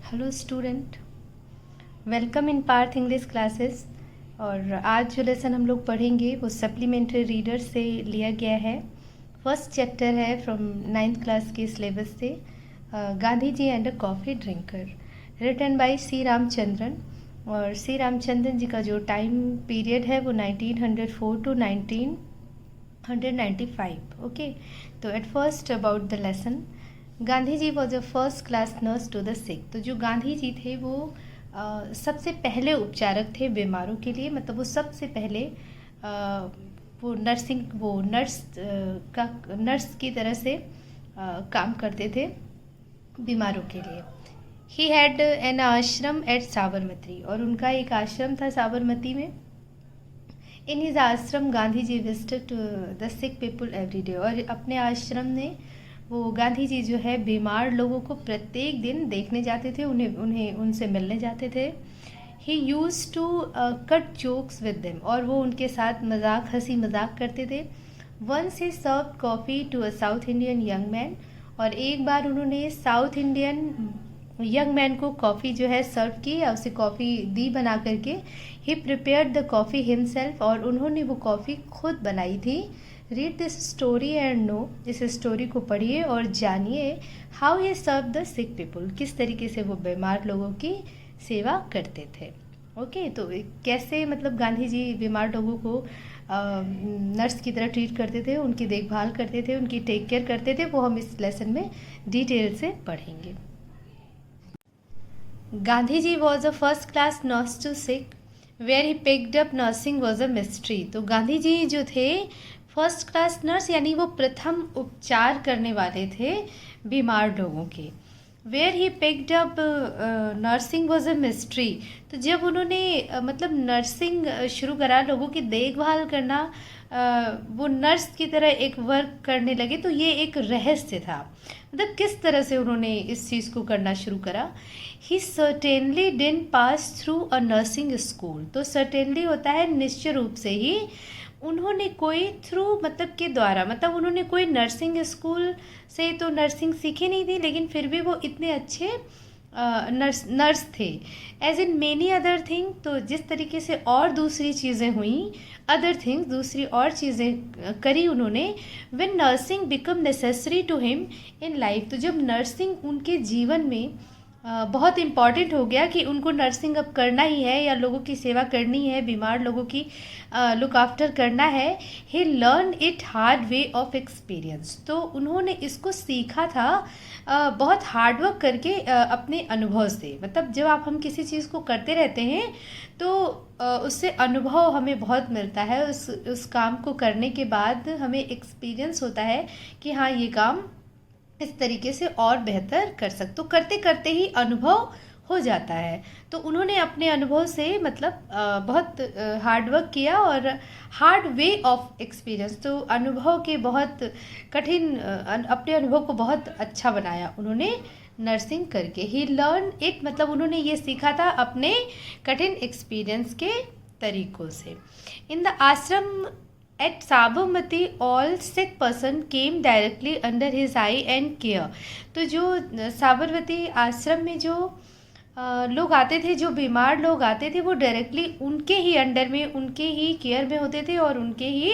Hello student, welcome in Parth English classes. और आज जो लेसन हम लोग पढ़ेंगे वो सप्लीमेंट्री रीडर से लिया गया है। फर्स्ट चैप्टर है फ्रॉम 9th क्लास के सिलेबस से, Gandhi ji and a coffee drinker, written by C Ramachandran. और सी रामचंद्रन जी का जो टाइम पीरियड है वो 1904 टू 1995। ओके, तो at first about the lesson, Gandhi ji was a first class nurse to the sick. तो जो गांधी जी थे वो सबसे पहले उपचारक थे बीमारों के लिए। मतलब वो सबसे पहले वो नर्स की तरह से काम करते थे बीमारों के लिए। ही हैड एन आश्रम एट साबरमती, और उनका एक आश्रम था साबरमती में। In his ashram Gandhi ji visited the sick people every day, और अपने आश्रम में वो गांधी जी जो है बीमार लोगों को प्रत्येक दिन देखने जाते थे, उन्हें उनसे मिलने जाते थे। He use to cut jokes with them, और वो उनके साथ हंसी मजाक करते थे। Once he serve coffee to a South Indian young man, और एक बार उन्होंने साउथ इंडियन यंग मैन को कॉफ़ी जो है सर्व की, या उसे कॉफ़ी दी बना करके। He prepared the coffee himself, और उन्होंने वो कॉफ़ी खुद बनाई थी। Read this story and know, इस स्टोरी को पढ़िए और जानिए how he serve the sick people, किस तरीके से वो बीमार लोगों की सेवा करते थे। ओके, तो कैसे मतलब गांधी जी बीमार लोगों को नर्स की तरह ट्रीट करते थे, उनकी देखभाल करते थे, उनकी टेक केयर करते थे, वो हम इस लेसन में डिटेल से पढ़ेंगे। Gandhi ji was a first class nurse to sick, where he picked up nursing was a mystery. तो गांधी जी जो थे फर्स्ट क्लास नर्स, यानी वो प्रथम उपचार करने वाले थे बीमार लोगों के। Where he picked up nursing was a mystery, तो जब उन्होंने मतलब नर्सिंग शुरू करा, लोगों की देखभाल करना, वो नर्स की तरह एक वर्क करने लगे, तो ये एक रहस्य था। मतलब किस तरह से उन्होंने इस चीज़ को करना शुरू करा। He certainly didn't pass through a nursing school, तो सर्टेनली होता है निश्चित रूप से ही, उन्होंने कोई थ्रू मतलब के द्वारा, मतलब उन्होंने कोई नर्सिंग स्कूल से तो नर्सिंग सीखी नहीं थी, लेकिन फिर भी वो इतने अच्छे नर्स थे। As in many other thing, तो जिस तरीके से और दूसरी चीज़ें हुई, अदर थिंग्स दूसरी और चीज़ें करी उन्होंने। When nursing become necessary to him in life, तो जब नर्सिंग उनके जीवन में बहुत इम्पॉर्टेंट हो गया कि उनको नर्सिंग अब करना ही है, या लोगों की सेवा करनी है, बीमार लोगों की लुक आफ्टर करना है। He learn it hard way of experience, तो उन्होंने इसको सीखा था बहुत हार्ड वर्क करके, अपने अनुभव से। मतलब जब हम किसी चीज़ को करते रहते हैं तो उससे अनुभव हमें बहुत मिलता है। उस काम को करने के बाद हमें एक्सपीरियंस होता है कि हाँ, ये काम इस तरीके से और बेहतर कर सकते, तो करते करते ही अनुभव हो जाता है। तो उन्होंने अपने अनुभव से मतलब बहुत हार्ड वर्क किया, और हार्ड वे ऑफ एक्सपीरियंस, तो अनुभव के बहुत कठिन अपने अनुभव को बहुत अच्छा बनाया उन्होंने नर्सिंग करके। ही लर्न इट, मतलब उन्होंने ये सीखा था अपने कठिन एक्सपीरियंस के तरीकों से। In the ashram at Sabarmati all sick person came directly under his eye and care, तो जो साबरमती आश्रम में जो लोग आते थे, जो बीमार लोग आते थे, वो डायरेक्टली उनके ही अंडर में, उनके ही केयर में होते थे, और उनके ही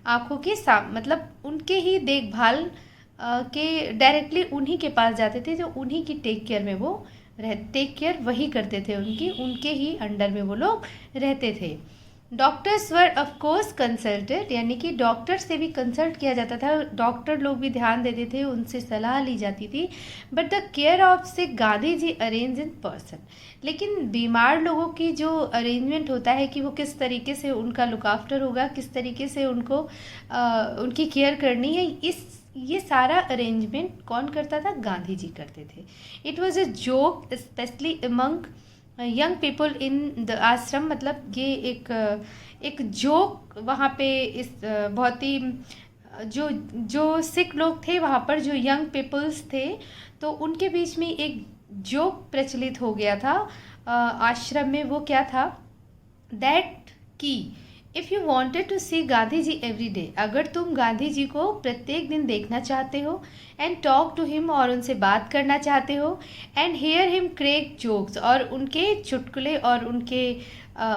आँखों के मतलब उनके ही देखभाल के डायरेक्टली उन्हीं के पास जाते थे, जो उन्हीं की टेक केयर में वो टेक केयर वही करते थे, उनके ही अंडर में वो लोग रहते थे। Doctors were of course consulted, यानी कि डॉक्टर से भी कंसल्ट किया जाता था, डॉक्टर लोग भी ध्यान देते थे, उनसे सलाह ली जाती थी। But the care of sick Gandhi ji arrange in person, लेकिन बीमार लोगों की जो अरेंजमेंट होता है कि वो किस तरीके से उनका लुक आफ्टर होगा, किस तरीके से उनको उनकी केयर करनी है, ये सारा अरेंजमेंट कौन करता था? गांधी जी करते थे। It was a joke specially among young people in the आश्रम, मतलब ये एक जोक वहाँ पे इस बहुत ही जो सिख लोग थे वहाँ पर, जो यंग पीपल्स थे, तो उनके बीच में एक जोक प्रचलित हो गया था आश्रम में। वो क्या था? दैट की if you wanted to see Gandhi ji every day, अगर तुम गांधी जी को प्रत्येक दिन देखना चाहते हो, एंड टॉक टू हिम, और उनसे बात करना चाहते हो, and hear him crack jokes, और उनके चुटकुले और उनके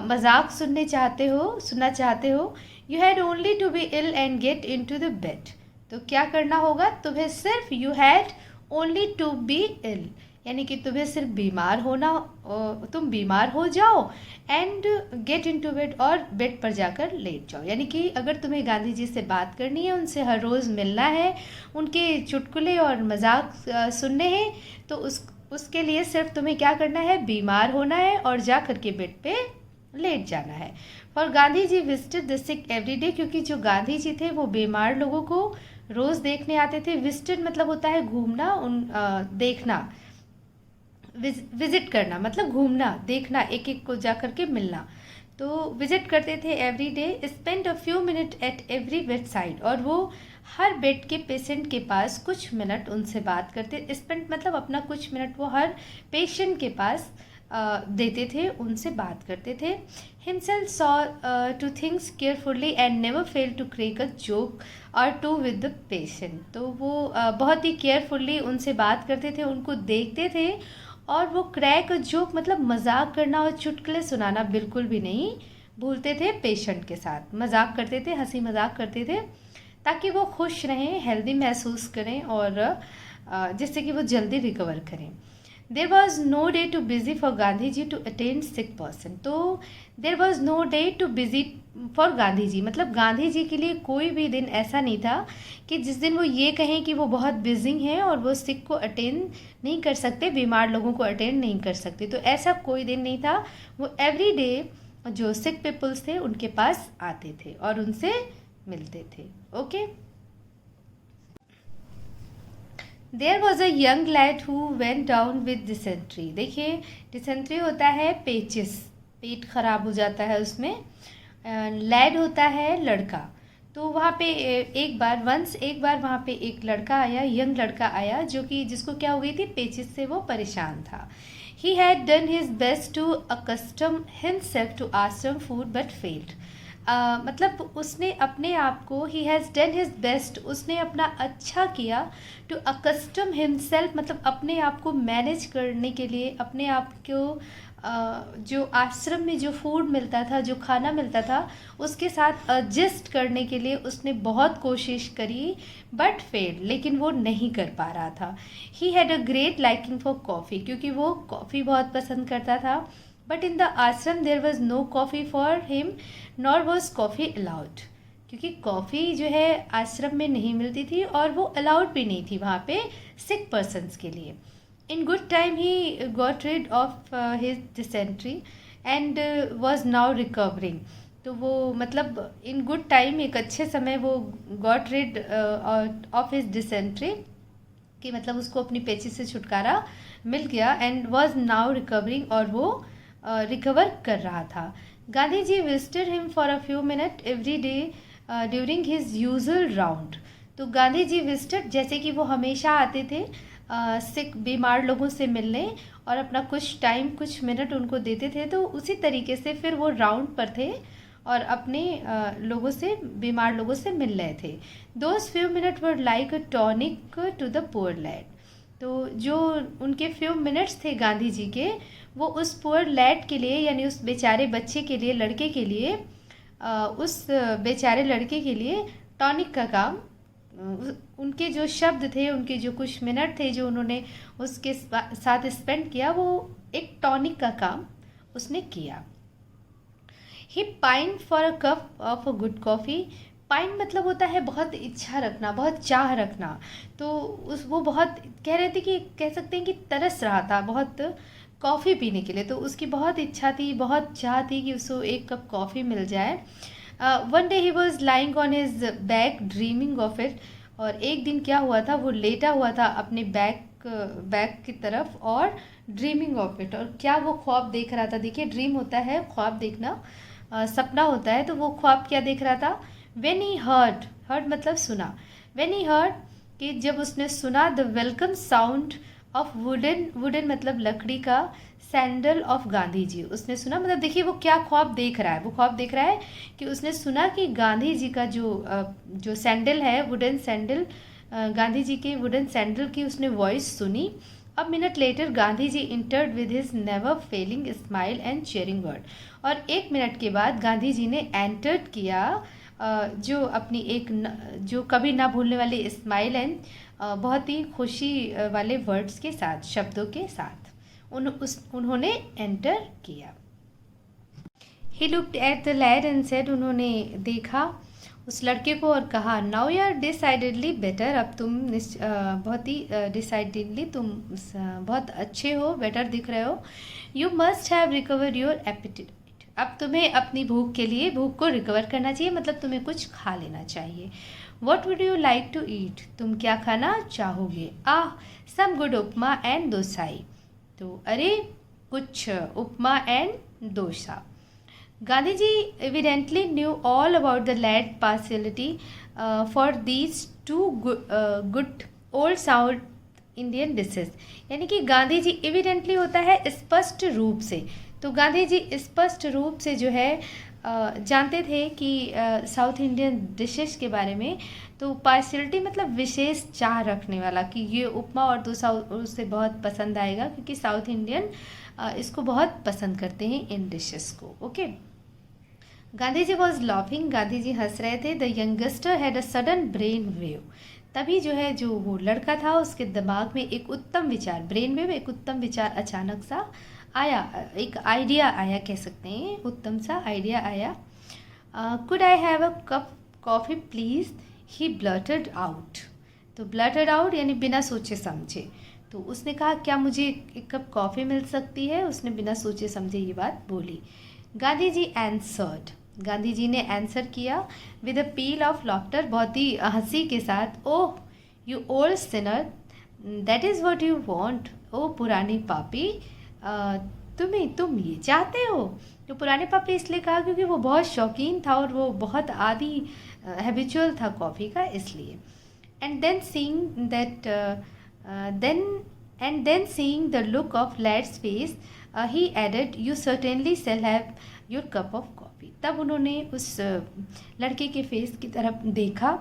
मजाक सुनना चाहते हो, you had only to be ill and get in to the bed. तो क्या करना होगा तुम्हें? सिर्फ you had only to be ill, यानी कि तुम्हें सिर्फ तुम बीमार हो जाओ, and get in to bed, और बेड पर जाकर लेट जाओ। यानी कि अगर तुम्हें गांधी जी से बात करनी है, उनसे हर रोज़ मिलना है, उनके चुटकुले और मजाक सुनने हैं, तो उसके लिए सिर्फ तुम्हें क्या करना है? बीमार होना है और जा कर के बेड पे लेट जाना है। For Gandhi ji visited the sick every day, क्योंकि जो गांधी जी थे वो बीमार लोगों को रोज़ देखने आते थे। विजिटेड मतलब होता है घूमना, देखना, विजिट करना मतलब घूमना, देखना, एक एक को जा कर के मिलना। तो विजिट करते थे every day. Spend a few minute at every bed side, और वो हर बेड के पेशेंट के पास कुछ मिनट उनसे बात करते। स्पेंड मतलब अपना कुछ मिनट वो हर पेशेंट के पास देते थे, उनसे बात करते थे। Himself saw to things carefully and never fail to crack a joke और टू विद द पेशेंट। तो वो बहुत ही केयरफुली उनसे बात करते थे, उनको देखते थे, और वो क्रैक जोक मतलब मजाक करना और चुटकुले सुनाना बिल्कुल भी नहीं भूलते थे। पेशेंट के साथ मजाक करते थे, हंसी मजाक करते थे, ताकि वो खुश रहें, हेल्दी महसूस करें, और जिससे कि वो जल्दी रिकवर करें। There was no day too busy for Gandhi ji to attend sick person. तो there was no day too busy for Gandhi ji, मतलब गांधी जी के लिए कोई भी दिन ऐसा नहीं था कि जिस दिन वो ये कहें कि वो बहुत बिजी हैं और वो सिक को अटेंड नहीं कर सकते, बीमार लोगों को अटेंड नहीं कर सकते। तो ऐसा कोई दिन नहीं था। वो एवरी डे जो सिक पीपल्स थे उनके पास आते थे और उनसे मिलते थे। Okay. There was a young lad who went down with dysentery. देखिए, डिसेंट्री होता है पेचिस, पेट खराब हो जाता है उसमें। लैड होता है लड़का। तो वहाँ पे एक बार वहाँ पे एक लड़का आया, यंग लड़का आया, जिसको क्या हो गई थी? पेचिस से वो परेशान था। He had done his best to accustom himself to ashram food but failed. मतलब उसने अपने आप को, he has done his best, उसने अपना अच्छा किया, टू अकस्टम हिमसेल्फ मतलब अपने आप को मैनेज करने के लिए, अपने आप को जो आश्रम में जो फूड मिलता था, जो खाना मिलता था, उसके साथ एडजस्ट करने के लिए उसने बहुत कोशिश करी, बट फेल, लेकिन वो नहीं कर पा रहा था। He had a great liking for coffee, क्योंकि वो कॉफ़ी बहुत पसंद करता था। But in the ashram there was no coffee for him nor was coffee allowed, क्योंकि कॉफ़ी जो है आश्रम में नहीं मिलती थी और वो अलाउड भी नहीं थी वहाँ पे सिक पर्सनस के लिए। In good time he got rid of his dysentery and was now recovering. तो वो मतलब इन गुड टाइम, एक अच्छे समय, वो got rid of his dysentery, कि मतलब उसको अपनी पेचिस से छुटकारा मिल गया, एंड वॉज नाउ रिकवरिंग, और वो रिकवर कर रहा था। Gandhi ji visited him for a few minute every day during his usual round. तो गांधी जी विजिटेड, जैसे कि वो हमेशा आते थे सिक बीमार लोगों से मिलने, और अपना कुछ टाइम, कुछ मिनट उनको देते थे, तो उसी तरीके से फिर वो राउंड पर थे और अपने लोगों से, बीमार लोगों से मिल रहे थे। Those few minute were like a tonic to the poor lad. तो जो उनके फ्यू मिनट्स थे गांधी जी के, वो उस पुअर लैड के लिए, यानी उस बेचारे बच्चे के लिए, लड़के के लिए, उस बेचारे लड़के के लिए टॉनिक का काम, उनके जो शब्द थे, उनके जो कुछ मिनट थे जो उन्होंने उसके साथ स्पेंड किया, वो एक टॉनिक का काम उसने किया। He pine for a cup of a good coffee. Pine मतलब होता है बहुत इच्छा रखना, बहुत चाह रखना। तो वो बहुत कह रहे थे कि, कह सकते हैं कि तरस रहा था बहुत कॉफ़ी पीने के लिए। तो उसकी बहुत इच्छा थी, बहुत चाह थी कि उसको एक कप कॉफ़ी मिल जाए। One day he was lying on his back dreaming of it. और एक दिन क्या हुआ था, वो लेटा हुआ था अपने बैक की तरफ और ड्रीमिंग ऑफ इट। और क्या वो ख्वाब देख रहा था? देखिए, ड्रीम होता है ख्वाब देखना, सपना होता है। तो वो ख्वाब क्या देख रहा था? वेन ही हर्ड मतलब सुना, वेन ही हर्ड कि जब उसने सुना, the welcome sound of wooden, wooden मतलब लकड़ी का, सैंडल ऑफ गांधी जी। उसने सुना, मतलब देखिए वो क्या ख्वाब देख रहा है, वो ख्वाब देख रहा है कि उसने सुना कि गांधी जी का जो सैंडल है, वुडन सैंडल, गांधी जी के वुडन सैंडल की उसने वॉइस सुनी। अब minute later Gandhi ji entered with his never failing smile and cheering word. और 1 मिनट के बाद गांधी जी ने एंटर्ड किया जो अपनी जो कभी ना भूलने वाली स्माइल एंड बहुत ही खुशी वाले वर्ड्स के साथ, शब्दों के साथ उन्होंने एंटर किया। He looked at the lad and said, उन्होंने देखा उस लड़के को और कहा, now you are decidedly better, अब तुम बहुत ही डिसाइडेडली तुम बहुत अच्छे हो, बेटर दिख रहे हो। You must have recover your appetite, अब तुम्हें अपनी भूख के लिए, भूख को रिकवर करना चाहिए, मतलब तुम्हें कुछ खा लेना चाहिए। What would you like to eat, तुम क्या खाना चाहोगे। सम गुड उपमा एंड डोसाई, तो अरे कुछ upma and dosa. Gandhi ji evidently knew all about the lad partiality for these two good old South Indian dishes, यानी कि गांधी जी एविडेंटली होता है स्पष्ट रूप से, तो गांधी जी स्पष्ट रूप से जो है जानते थे कि साउथ इंडियन डिशेस के बारे में। तो पार्शियलिटी मतलब विशेष चाह रखने वाला, कि ये उपमा और डोसा उसे बहुत पसंद आएगा, क्योंकि साउथ इंडियन इसको बहुत पसंद करते हैं इन डिशेस को। Okay, Gandhi ji was laughing, Gandhi ji हंस रहे थे। The youngster had a sudden brain wave, तभी जो है जो वो लड़का था उसके दिमाग में एक उत्तम विचार, ब्रेन वेव एक उत्तम विचार अचानक सा आया, एक आइडिया आया कह सकते हैं, उत्तम सा आइडिया आया। Could I have a cup coffee please, he blurted out, तो ब्लर्टेड आउट यानी बिना सोचे समझे, तो उसने कहा क्या मुझे एक कप कॉफ़ी मिल सकती है, उसने बिना सोचे समझे ये बात बोली। गांधी जी एंसर्ड, गांधी जी ने आंसर किया with a peal of laughter, बहुत ही हंसी के साथ, oh you old sinner, that is what you want, ओ पुरानी पापी, तुम ये चाहते हो। तो पुराने पापी इसलिए कहा क्योंकि वो बहुत शौकीन था और वो बहुत आदी हैबिचुअल था कॉफ़ी का, इसलिए। And then seeing that then seeing the look of lad's face, he added, you certainly shall have your cup of coffee. तब उन्होंने उस लड़के के फेस की तरफ देखा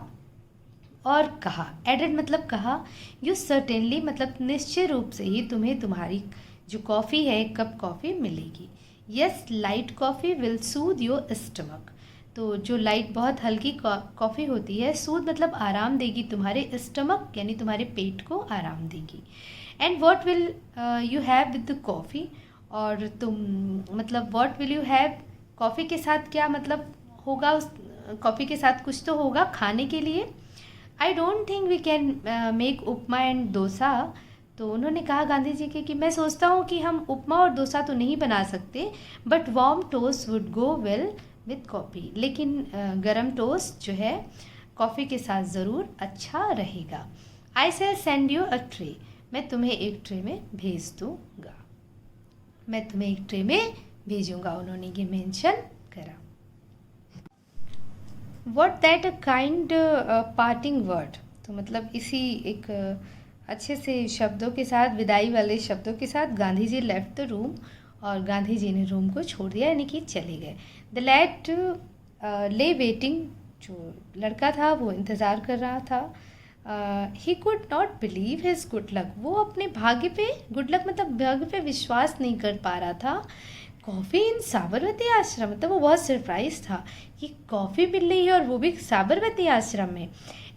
और कहा, एडेड मतलब कहा, यू सर्टेनली मतलब निश्चय रूप से ही तुम्हें तुम्हारी जो कॉफ़ी है, एक कप कॉफ़ी मिलेगी। Yes, light coffee will Sood your stomach, तो जो लाइट बहुत हल्की कॉफ़ी होती है, सूद मतलब आराम देगी तुम्हारे स्टमक, यानी तुम्हारे पेट को आराम देगी। And what will you have with the coffee, और तुम मतलब what will you have, coffee के साथ क्या मतलब होगा, उस कॉफ़ी के साथ कुछ तो होगा खाने के लिए। I don't think we can make upma and dosa, तो उन्होंने कहा गांधी जी के कि मैं सोचता हूँ कि हम उपमा और डोसा तो नहीं बना सकते, but warm toast would go well with coffee, लेकिन गरम टोस्ट जो है कॉफ़ी के साथ ज़रूर अच्छा रहेगा। आई शैल सेंड यू अ ट्रे, मैं तुम्हें एक ट्रे में भेज दूँगा, मैं तुम्हें एक ट्रे में भेजूँगा, उन्होंने ये मेंशन करा। What that a kind parting word, तो मतलब इसी एक अच्छे से शब्दों के साथ, विदाई वाले शब्दों के साथ Gandhi ji left the room, और गांधी जी ने रूम को छोड़ दिया, यानी कि चले गए। द लैड ले वेटिंग, जो लड़का था वो इंतज़ार कर रहा था। He could not believe his good luck, वो अपने भाग्य पे, गुड लक मतलब भाग्य पे विश्वास नहीं कर पा रहा था। कॉफ़ी इन साबरमती आश्रम, मतलब वो बहुत सरप्राइज था कि कॉफ़ी मिल रही है और वो भी साबरमती आश्रम में।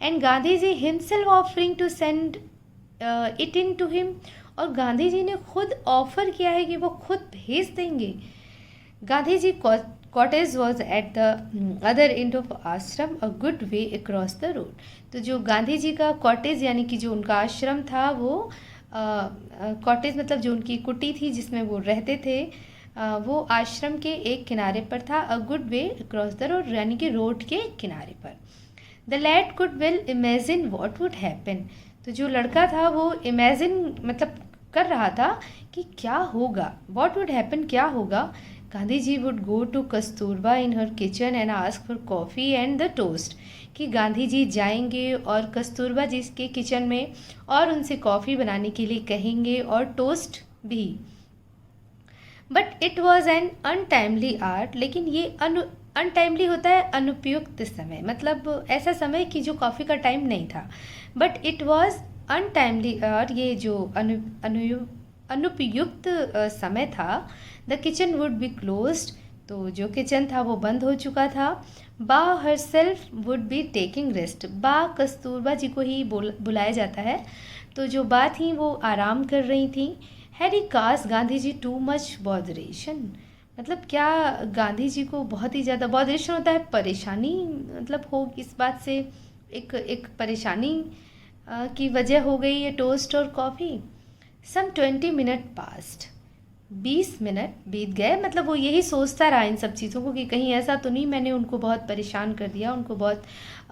And Gandhi ji himself offering to send it in to him, और गांधी जी ने खुद ऑफर किया है कि वो खुद भेज देंगे। Gandhi ji cottage was at the other end of ashram, a good way across the road, तो जो गांधी जी का कॉटेज यानी कि जो उनका आश्रम था, वो कॉटेज मतलब जो उनकी कुटी थी जिसमें वो रहते थे, वो आश्रम के एक किनारे पर था। A good way across the road यानी कि रोड के किनारे पर। The lad could well imagine what would happen, तो जो लड़का था वो इमेजिन मतलब कर रहा था कि क्या होगा, वॉट वुड हैपन क्या होगा। Gandhi ji would go to Kasturba in her kitchen and ask for coffee and the toast, कि गांधी जी जाएंगे और कस्तूरबा जी के किचन में और उनसे कॉफ़ी बनाने के लिए कहेंगे और टोस्ट भी। But it was an untimely art, लेकिन ये अनटाइमली होता है अनुपयुक्त समय, मतलब ऐसा समय कि जो कॉफ़ी का टाइम नहीं था। बट इट वॉज अनटाइमली, और ये जो अनुपयुक्त समय था। The kitchen would be closed, तो जो किचन था वो बंद हो चुका था। बा her self would be taking rest, बा कस्तूरबा जी को ही बुलाया जाता है, तो जो बा थी वो आराम कर रही थी। Harry cast Gandhi ji too much botheration, मतलब क्या गांधी जी को बहुत ही ज़्यादा बॉदरेशन होता है, परेशानी, मतलब हो इस बात से एक परेशानी की वजह हो गई है टोस्ट और कॉफ़ी। सम 20 मिनट पास्ट, 20 मिनट बीत गए, मतलब वो यही सोचता रहा इन सब चीज़ों को कि कहीं ऐसा तो नहीं मैंने उनको बहुत परेशान कर दिया, उनको बहुत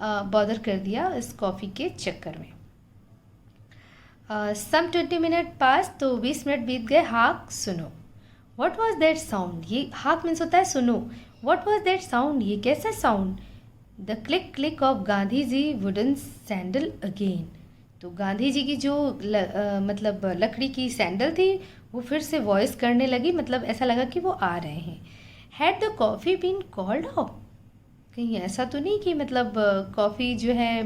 बॉदर कर दिया इस कॉफ़ी के चक्कर में। सम 20 मिनट पास, तो 20 मिनट बीत गए। हाक सुनो, व्हाट वॉज दैट साउंड, ये हाक मीन्स होता है सुनो, व्हाट वॉज दैट साउंड, ये कैसा sound. The click click of Gandhi ji wooden sandal again, तो गांधी जी की जो मतलब लकड़ी की सैंडल थी वो फिर से वॉइस करने लगी, मतलब ऐसा लगा कि वो आ रहे हैं। Had the coffee been called off, कहीं ऐसा तो नहीं कि मतलब कॉफ़ी जो है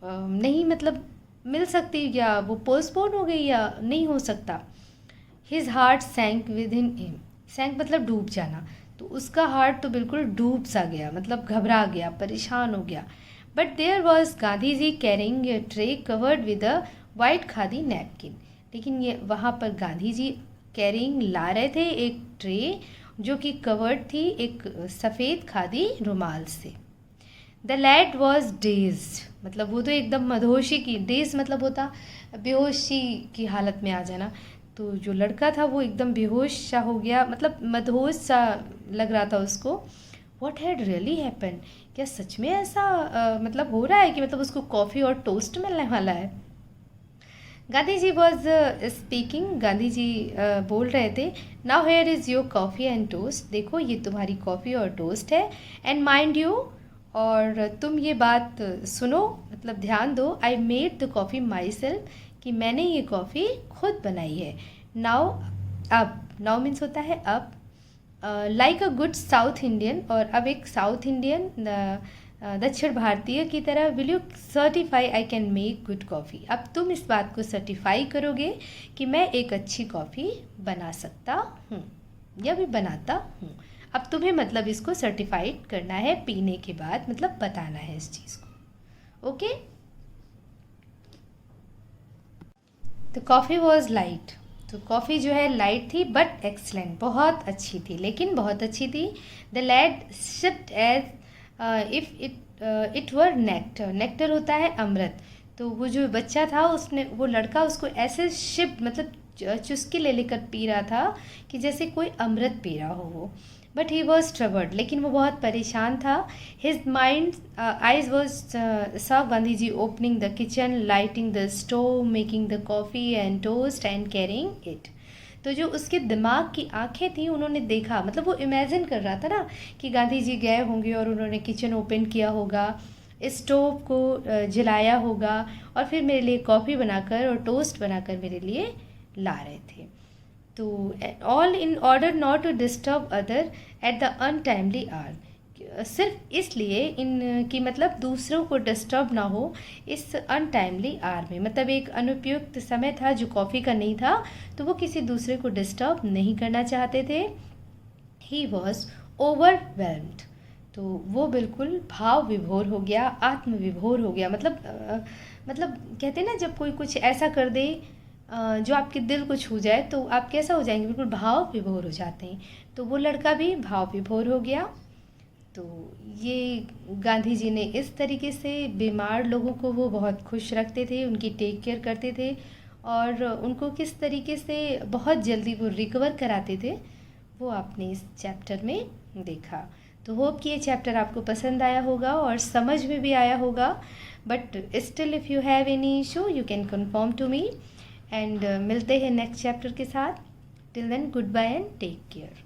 नहीं मतलब मिल सकती, या वो पोस्टपोन हो गई, या नहीं हो सकता। His heart sank within him, sank मतलब डूब जाना, तो उसका हार्ट तो बिल्कुल डूब सा गया, मतलब घबरा गया, परेशान हो गया। But there was Gandhi ji carrying a tray covered with a white khadi napkin, लेकिन ये वहाँ पर गांधी जी कैरिंग ला रहे थे एक ट्रे जो कि कवर्ड थी एक सफ़ेद खादी रुमाल से। द लैड वॉज डेज्ड, मतलब वो तो एकदम मदहोशी की, डेज मतलब होता बेहोशी की हालत में आ जाना, तो जो लड़का था वो एकदम बेहोश सा हो गया, मतलब मदहोश सा लग रहा था उसको। व्हाट हैड रियली हैपन, क्या सच में ऐसा मतलब हो रहा है कि मतलब उसको कॉफ़ी और टोस्ट मिलने वाला है। गांधी जी वॉज स्पीकिंग, गांधी जी बोल रहे थे। Now here is your coffee and toast, देखो ये तुम्हारी कॉफ़ी और टोस्ट है। एंड माइंड यू, और तुम ये बात सुनो, मतलब ध्यान दो। I made the coffee my self, कि मैंने ये कॉफ़ी खुद बनाई है। नाउ, अब, नाउ मीन्स होता है अब। Like a good south Indian, और अब एक साउथ इंडियन दक्षिण भारतीय की तरह, will you certify I can make good coffee, अब तुम इस बात को सर्टिफाई करोगे कि मैं एक अच्छी कॉफ़ी बना सकता हूँ या भी बनाता हूँ। अब तुम्हें मतलब इसको सर्टिफाइड करना है पीने के बाद, मतलब बताना है इस चीज़ को। ओके, तो कॉफ़ी वॉज लाइट, तो कॉफ़ी जो है लाइट थी, बट एक्सलेंट, बहुत अच्छी थी, लेकिन बहुत अच्छी थी। The lad sipped as if it were nectar, nectar होता है अमृत, तो वो जो बच्चा था उसने, वो लड़का उसको ऐसे शिप मतलब चुस्की ले लेकर पी रहा था कि जैसे कोई अमृत पी रहा हो वो। बट ही वॉज ट्रबल्ड, लेकिन वो बहुत परेशान था। His mind eyes was saw Gandhi ji opening the kitchen, lighting the stove, making the coffee and toast and carrying it, तो जो उसके दिमाग की आंखें थी उन्होंने देखा, मतलब वो इमेजिन कर रहा था ना कि गांधी जी गए होंगे और उन्होंने किचन ओपन किया होगा, स्टोव को जलाया होगा और फिर मेरे लिए कॉफ़ी बनाकर और टोस्ट बनाकर मेरे लिए ला रहे थे। तो all in order not to disturb other at the untimely hour, सिर्फ इसलिए इन कि मतलब दूसरों को डिस्टर्ब ना हो इस अनटाइमली आवर में, मतलब एक अनुपयुक्त समय था जो कॉफ़ी का नहीं था, तो वो किसी दूसरे को डिस्टर्ब नहीं करना चाहते थे। ही वॉज ओवरवेल्म्ड, तो वो बिल्कुल भाव विभोर हो गया, आत्म विभोर हो गया, मतलब कहते हैं ना जब कोई कुछ ऐसा कर दे जो आपके दिल को छू जाए तो आप कैसा हो जाएंगे, बिल्कुल भाव विभोर हो जाते हैं, तो वो लड़का भी भाव विभोर हो गया। तो ये गांधी जी ने इस तरीके से बीमार लोगों को वो बहुत खुश रखते थे, उनकी टेक केयर करते थे और उनको किस तरीके से बहुत जल्दी वो रिकवर कराते थे, वो आपने इस चैप्टर में देखा। तो होप कि ये चैप्टर आपको पसंद आया होगा और समझ में भी आया होगा, but still if you have any issue you can confirm to me, and मिलते हैं नेक्स्ट चैप्टर के साथ। Till then good bye and take care.